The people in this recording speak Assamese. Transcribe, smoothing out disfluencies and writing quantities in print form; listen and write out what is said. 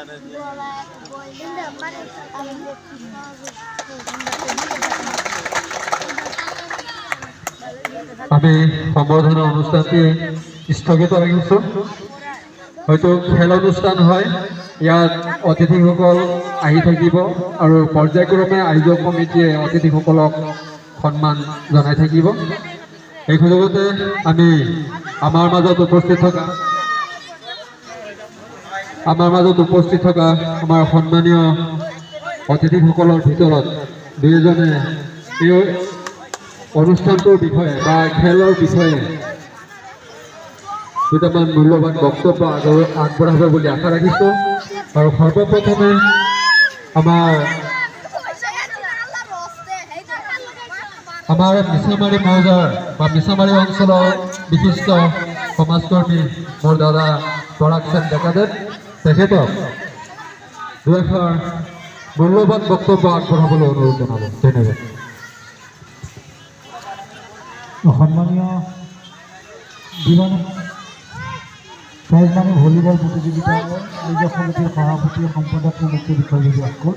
আমি সম্বৰ্ধনা অনুষ্ঠানটি স্থগিত ৰাখিছোঁ। হয়তো খেল অনুষ্ঠান হয়, ইয়াত অতিথিসকল আহি থাকিব আৰু পৰ্যায়ক্ৰমে আয়োজক কমিটিয়ে অতিথিসকলক সন্মান জনাই থাকিব। এই সুযোগতে আমি আমাৰ মাজত উপস্থিত থকা আমাৰ সন্মানীয় অতিথিসকলৰ ভিতৰত দুয়োজনে এই অনুষ্ঠানটোৰ বিষয়ে বা খেলৰ বিষয়ে দুটামান মূল্যৱান বক্তব্য আগবঢ়াব বুলি আশা ৰাখিছোঁ। আৰু সৰ্বপ্ৰথমে আমাৰ মিছামাৰী মৌজাৰ বা মিছামাৰী অঞ্চলৰ বিশিষ্ট সমাজকৰ্মী মোৰ দাদা পৰাগ সেন ডেকাদেৱ, তেখেতক দুএষাৰ মূল্যৱান বক্তব্য আগবঢ়াবলৈ অনুৰোধ জনাব। ধন্যবাদ। সন্মানীয় ভলীবল প্ৰতিযোগিতাৰ আয়োজক সমিতিৰ সভাপতি সম্পাদক মুখ্য বিষয়ববীয়াসকল,